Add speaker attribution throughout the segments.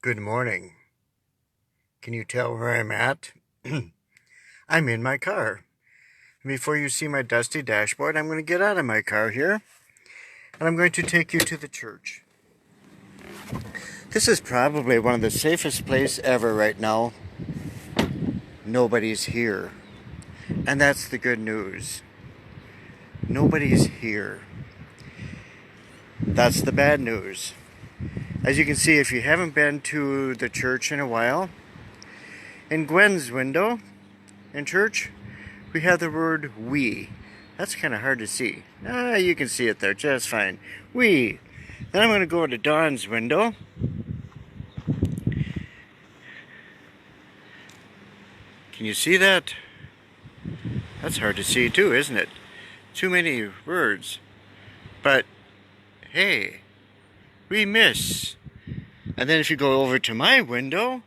Speaker 1: Good morning. Can you tell where I'm at? I'm in my car. Before you see my dusty dashboard, I'm going to get out of my car here and I'm going to take you to the church. This is probably one of the safest places ever right now. Nobody's here. And that's the good news. Nobody's here. That's the bad news. As you can see, if you haven't been to the church in a while, in Gwen's window in church, we have the word we. That's kind of hard to see. You can see it there just fine. We. Then I'm going to go to Dawn's window. Can you see that? That's hard to see too, isn't it? Too many words. But, hey, we miss. And then if you go over to my window,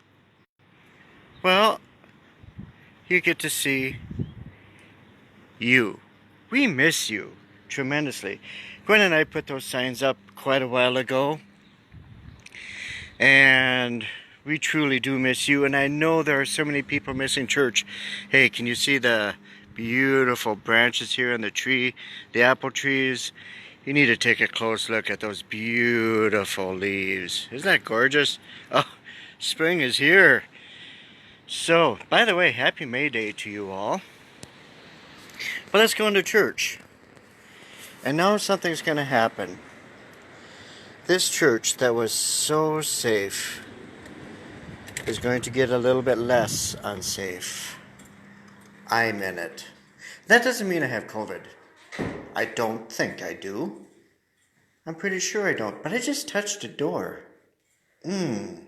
Speaker 1: well, you get to see you. We miss you tremendously. Gwen and I put those signs up quite a while ago. And we truly do miss you. And I know there are so many people missing church. Hey, can you see the beautiful branches here on the tree? The apple trees. You need to take a close look at those beautiful leaves. Isn't that gorgeous? Oh, spring is here. So, by the way, happy May Day to you all. But let's go into church. And now something's going to happen. This church that was so safe is going to get a little bit less unsafe. I'm in it. That doesn't mean I have COVID. I don't think I do. I'm pretty sure I don't. But I just touched a door. And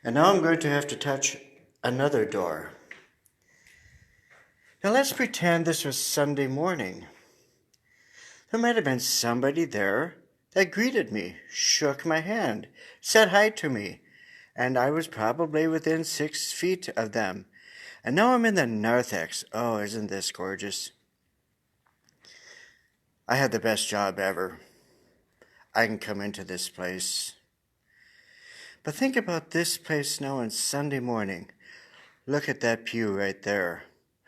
Speaker 1: now I'm going to have to touch another door. Now let's pretend this was Sunday morning. There might have been somebody there that greeted me, shook my hand, said hi to me, and I was probably within 6 feet of them. And now I'm in the narthex. Oh, isn't this gorgeous? I had the best job ever. I can come into this place. But think about this place now on Sunday morning. Look at that pew right there.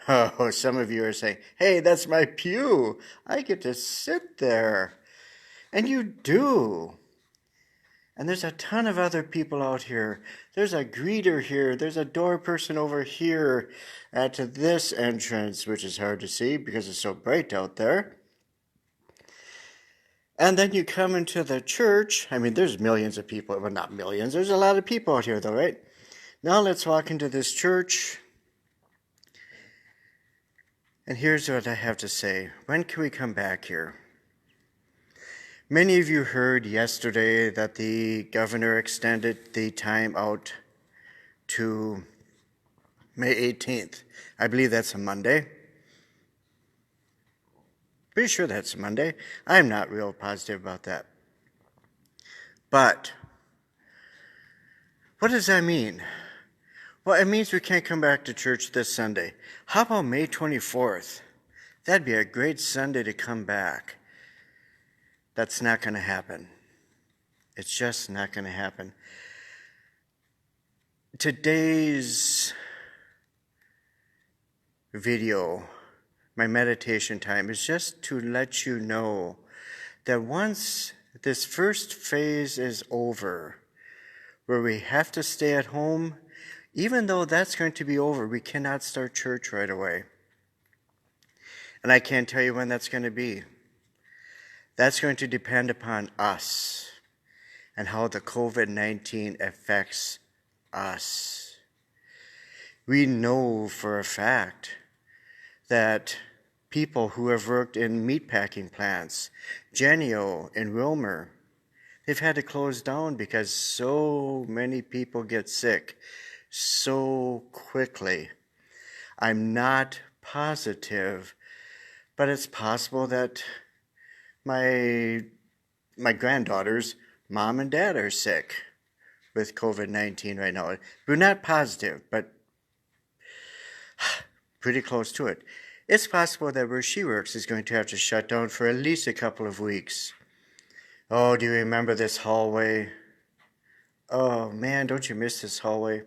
Speaker 1: Oh, some of you are saying, hey, that's my pew. I get to sit there. And you do. And there's a ton of other people out here. There's a greeter here. There's a door person over here at this entrance, which is hard to see because it's so bright out there. And then you come into the church. I mean, there's millions of people. Well, not millions. There's a lot of people out here, though, right? Now let's walk into this church. And here's what I have to say. When can we come back here? Many of you heard yesterday that the governor extended the time out to May 18th. I believe that's a Monday. Pretty sure that's a Monday. I'm not real positive about that. But what does that mean? Well, it means we can't come back to church this Sunday. How about May 24th? That'd be a great Sunday to come back. That's not going to happen. It's just not going to happen. Today's video, my meditation time, is just to let you know that once this first phase is over, where we have to stay at home, even though that's going to be over, we cannot start church right away. And I can't tell you when that's going to be. That's going to depend upon us and how the COVID-19 affects us. We know for a fact that people who have worked in meatpacking plants, Genio and Wilmer, they've had to close down because so many people get sick so quickly. I'm not positive, but it's possible that my granddaughter's mom and dad are sick with COVID-19 right now. We're not positive, but pretty close to it. It's possible that where she works is going to have to shut down for at least a couple of weeks. Oh, do you remember this hallway? Oh man, don't you miss this hallway?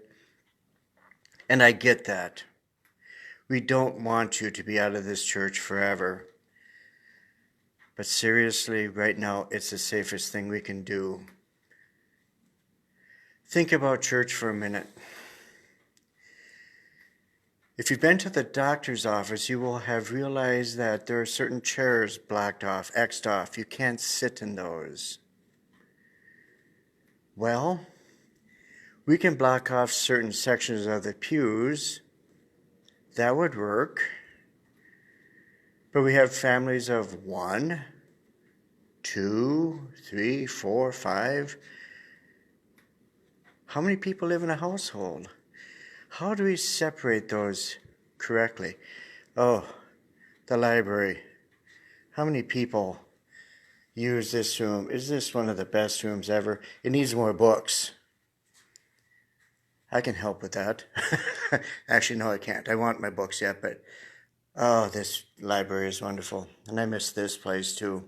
Speaker 1: And I get that. We don't want you to be out of this church forever. But seriously, right now, it's the safest thing we can do. Think about church for a minute. If you've been to the doctor's office, you will have realized that there are certain chairs blocked off, X'd off. You can't sit in those. Well, we can block off certain sections of the pews. That would work. But we have families of 1, 2, 3, 4, 5. How many people live in a household? How do we separate those correctly? Oh, the library. How many people use this room? Is this one of the best rooms ever? It needs more books. I can help with that. Actually, no, I can't. I want my books yet, but oh, this library is wonderful. And I miss this place too.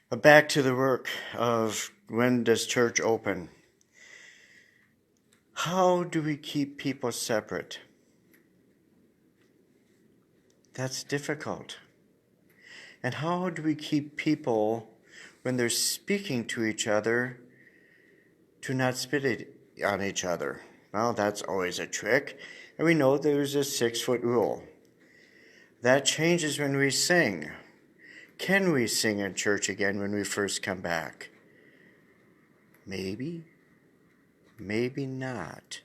Speaker 1: But back to the work of when does church open? How do we keep people separate? That's difficult. And how do we keep people, when they're speaking to each other, to not spit on each other? Well, that's always a trick. And we know there's a 6-foot rule. That changes when we sing. Can we sing in church again when we first come back? Maybe. Maybe not.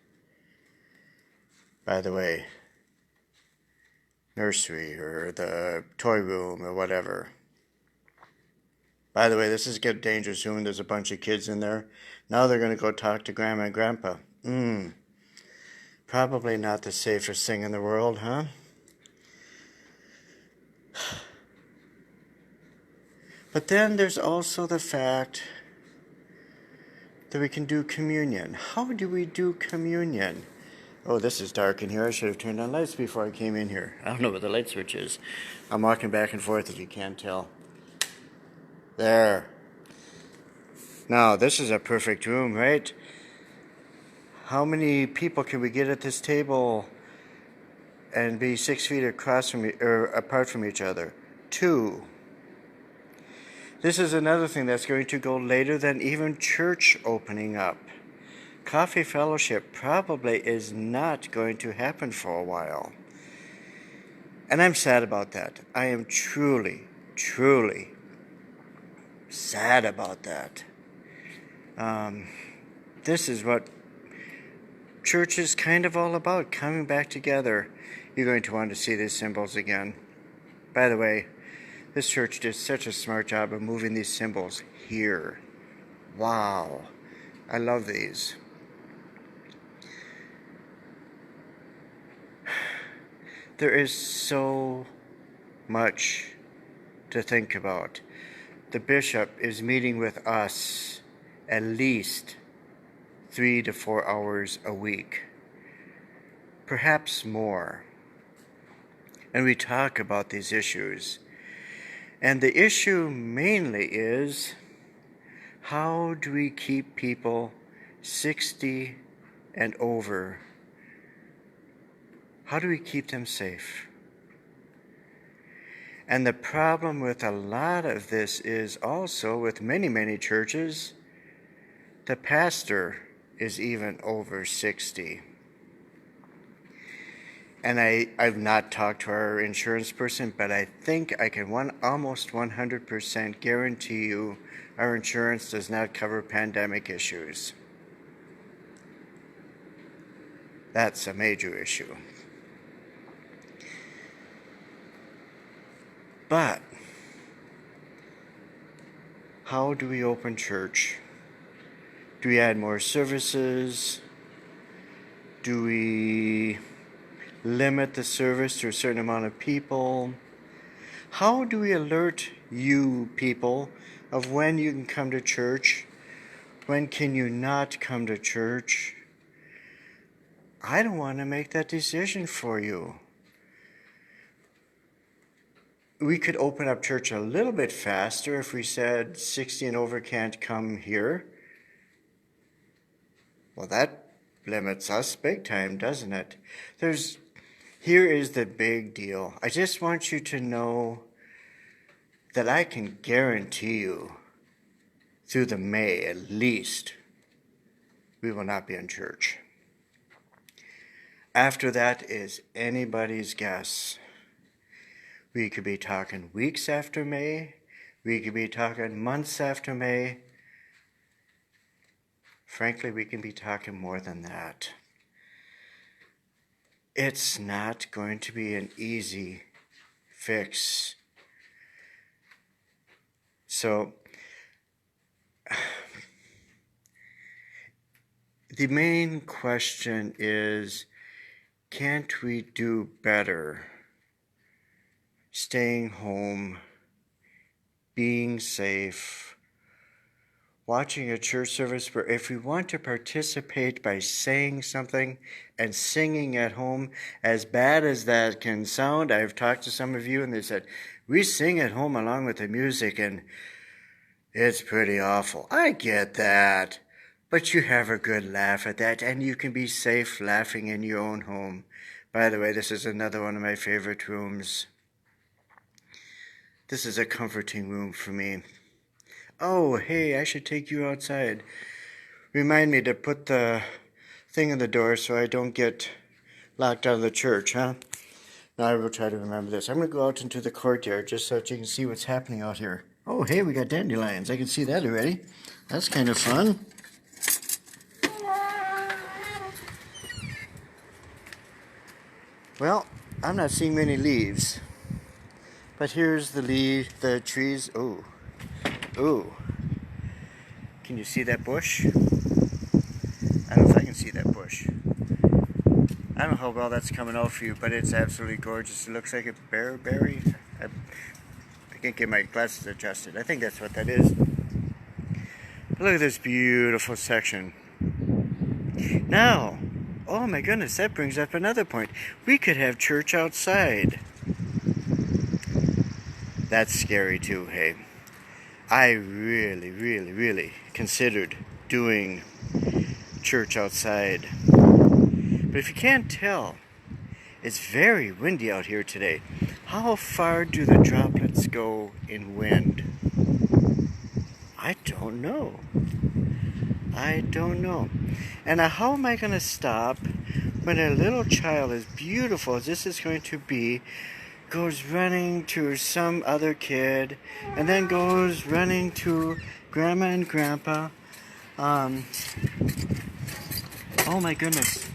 Speaker 1: By the way, nursery or the toy room or whatever. By the way, this is getting dangerous soon. There's a bunch of kids in there. Now they're going to go talk to Grandma and Grandpa. Probably not the safest thing in the world, huh? But then there's also the fact that we can do communion. How do we do communion? Oh, this is dark in here. I should have turned on lights before I came in here. I don't know where the light switch is. I'm walking back and forth if you can't tell. There. Now, this is a perfect room, right? How many people can we get at this table and be 6 feet across from or apart from each other? 2. This is another thing that's going to go later than even church opening up. Coffee fellowship probably is not going to happen for a while. And I'm sad about that. I am truly, truly sad about that. This is what church is kind of all about, coming back together. You're going to want to see these symbols again. By the way, this church did such a smart job of moving these symbols here. Wow. I love these. There is so much to think about. The bishop is meeting with us at least 3 to 4 hours a week, perhaps more. And we talk about these issues. And the issue mainly is, how do we keep people 60 and over? How do we keep them safe? And the problem with a lot of this is also with many, many churches, the pastor is even over 60. And I've not talked to our insurance person, but I think I can almost 100% guarantee you our insurance does not cover pandemic issues. That's a major issue. But how do we open church? Do we add more services? Do we limit the service to a certain amount of people? How do we alert you people of when you can come to church? When can you not come to church? I don't want to make that decision for you. We could open up church a little bit faster if we said 60 and over can't come here. Well, that limits us big time, doesn't it? Here is the big deal. I just want you to know that I can guarantee you through the May at least, we will not be in church. After that is anybody's guess. We could be talking weeks after May. We could be talking months after May. Frankly, we can be talking more than that. It's not going to be an easy fix. So, the main question is, can't we do better? Staying home, being safe, watching a church service where if we want to participate by saying something and singing at home, as bad as that can sound, I've talked to some of you and they said, we sing at home along with the music and it's pretty awful. I get that, but you have a good laugh at that and you can be safe laughing in your own home. By the way, this is another one of my favorite rooms. This is a comforting room for me. Oh, hey, I should take you outside. Remind me to put the thing in the door so I don't get locked out of the church, huh? Now I will try to remember this. I'm going to go out into the courtyard just so that you can see what's happening out here. Oh, hey, we got dandelions. I can see that already. That's kind of fun. Well, I'm not seeing many leaves. But here's the trees. Oh. Can you see that bush? I don't know if I can see that bush. I don't know how well that's coming out for you, but it's absolutely gorgeous. It looks like a bearberry. I can't get my glasses adjusted. I think that's what that is. But look at this beautiful section. Now, oh my goodness, that brings up another point. We could have church outside. That's scary too, hey. I really considered doing church outside. But if you can't tell, it's very windy out here today. How far do the droplets go in wind? I don't know. And how am I going to stop when a little child as beautiful as this is going to be goes running to some other kid and then goes running to grandma and grandpa? Oh my goodness.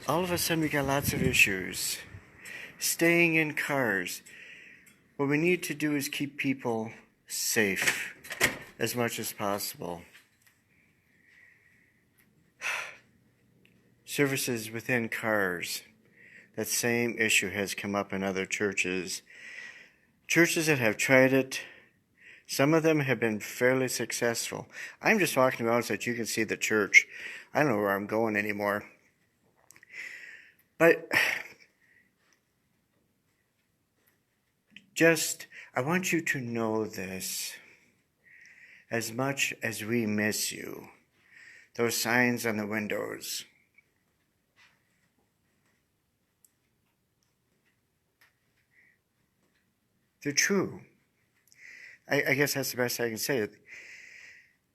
Speaker 1: All of a sudden we got lots of issues. Staying in cars. What we need to do is keep people safe as much as possible. Services within cars. That same issue has come up in other churches. Churches that have tried it, some of them have been fairly successful. I'm just walking around so that you can see the church. I don't know where I'm going anymore. But I want you to know this. As much as we miss you, those signs on the windows, they're true. I guess that's the best I can say.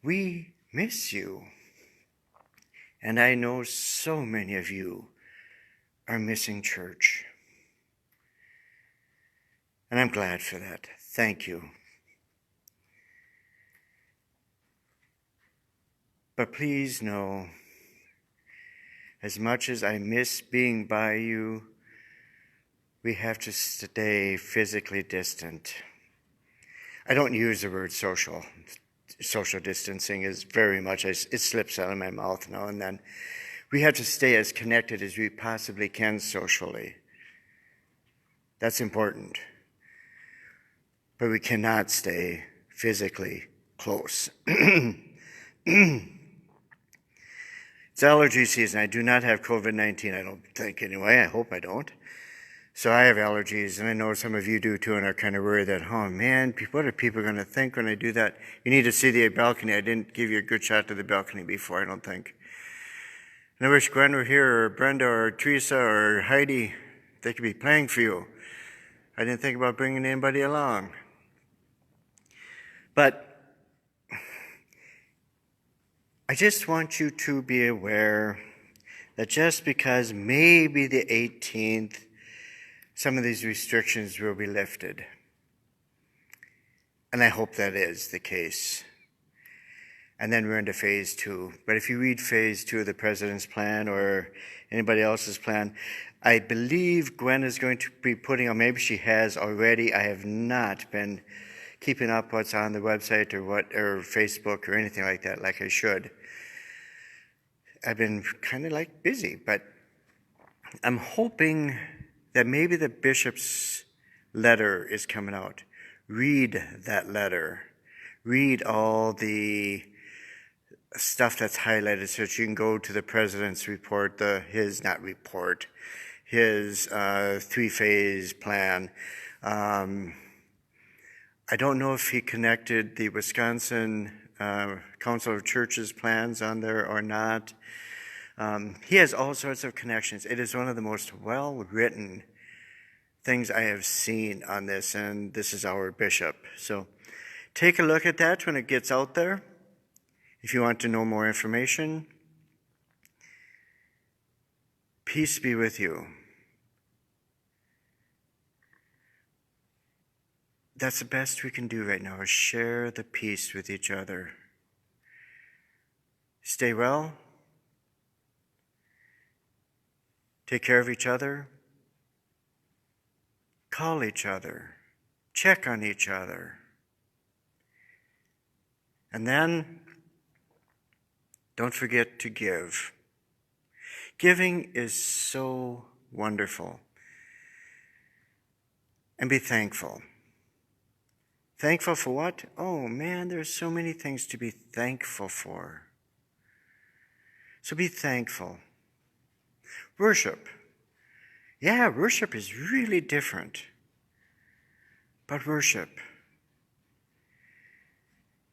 Speaker 1: We miss you. And I know so many of you are missing church. And I'm glad for that. Thank you. But please know, as much as I miss being by you, we have to stay physically distant. I don't use the word social. Social distancing is very much, it slips out of my mouth now and then. We have to stay as connected as we possibly can socially. That's important. But we cannot stay physically close. It's allergy season. I do not have COVID-19, I don't think anyway. I hope I don't. So I have allergies, and I know some of you do too, and are kind of worried that, oh man, what are people going to think when I do that? You need to see the balcony. I didn't give you a good shot to the balcony before, I don't think. And I wish Gwen were here, or Brenda, or Teresa, or Heidi. They could be playing for you. I didn't think about bringing anybody along. But I just want you to be aware that just because maybe the 18th, some of these restrictions will be lifted. And I hope that is the case. And then we're into phase 2. But if you read phase 2 of the president's plan or anybody else's plan, I believe Gwen is going to be putting, or maybe she has already, I have not been keeping up what's on the website or Facebook or anything like that, like I should. I've been kind of like busy, but I'm hoping that maybe the bishop's letter is coming out. Read that letter. Read all the stuff that's highlighted so that you can go to the president's report, his 3-phase plan. I don't know if he connected the Wisconsin Council of Churches plans on there or not. He has all sorts of connections. It is one of the most well-written things I have seen on this, and this is our bishop. So take a look at that when it gets out there. If you want to know more information, peace be with you. That's the best we can do right now, is share the peace with each other. Stay well. Take care of each other. Call each other. Check on each other. And then, don't forget to give. Giving is so wonderful. And be thankful. Thankful for what? Oh man, there's so many things to be thankful for. So be thankful. Worship. Yeah, worship is really different. But worship.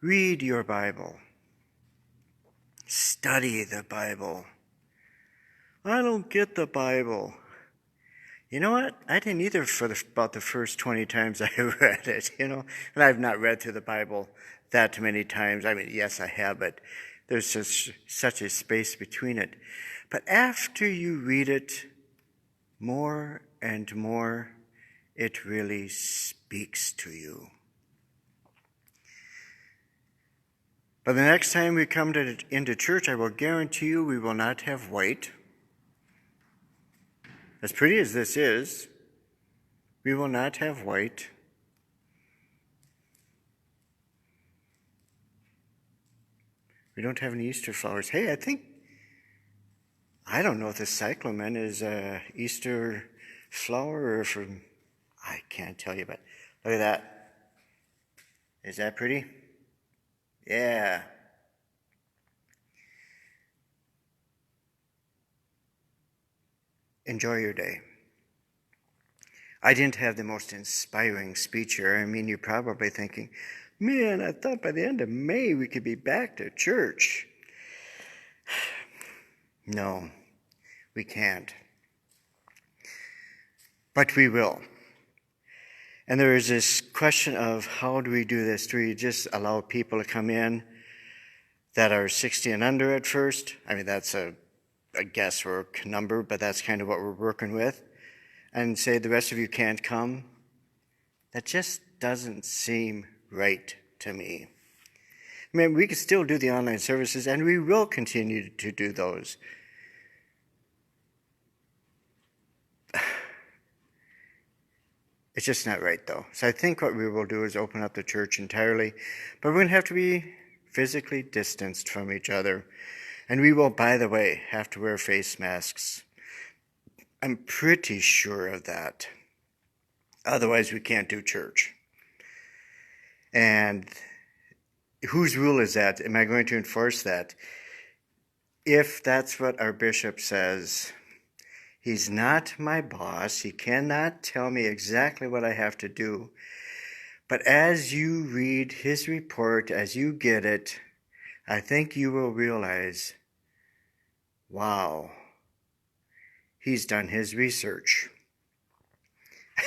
Speaker 1: Read your Bible. Study the Bible. I don't get the Bible. You know what? I didn't either for about the first 20 times I read it, And I've not read through the Bible that many times. I mean, yes, I have, but there's just such a space between it. But after you read it more and more, it really speaks to you. But the next time we come into church, I will guarantee you we will not have white. As pretty as this is, we will not have white. We don't have any Easter flowers. Hey, I don't know if the cyclamen is a Easter flower or from, I can't tell you, but look at that. Is that pretty? Yeah. Enjoy your day. I didn't have the most inspiring speech here. I mean, you're probably thinking, man, I thought by the end of May we could be back to church. No, we can't. But we will. And there is this question of how do we do this? Do we just allow people to come in that are 60 and under at first? I mean, that's a guesswork number, but that's kind of what we're working with. And say the rest of you can't come? That just doesn't seem right to me. I mean, we can still do the online services, and we will continue to do those. It's just not right, though. So I think what we will do is open up the church entirely, but we're going to have to be physically distanced from each other. And we will, by the way, have to wear face masks. I'm pretty sure of that. Otherwise, we can't do church. And whose rule is that? Am I going to enforce that? If that's what our bishop says, He's not my boss. He cannot tell me exactly what I have to do. But as you read his report, as you get it, I think you will realize, wow, he's done his research.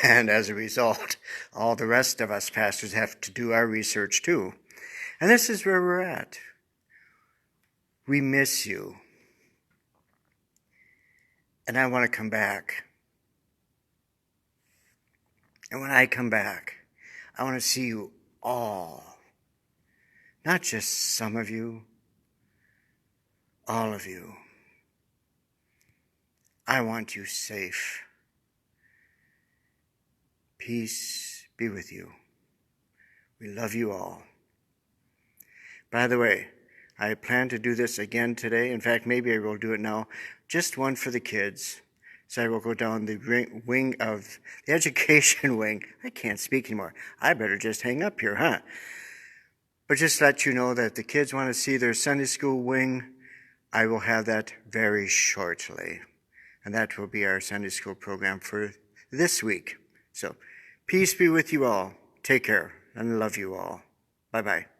Speaker 1: And as a result, all the rest of us pastors have to do our research too. And this is where we're at. We miss you. And I want to come back. And when I come back, I want to see you all. Not just some of you, all of you. I want you safe. Peace be with you. We love you all. By the way, I plan to do this again today. In fact, maybe I will do it now. Just one for the kids. So I will go down the wing of the education wing. I can't speak anymore. I better just hang up here, huh? But just let you know that if the kids want to see their Sunday school wing, I will have that very shortly. And that will be our Sunday school program for this week. So peace be with you all. Take care and love you all. Bye-bye.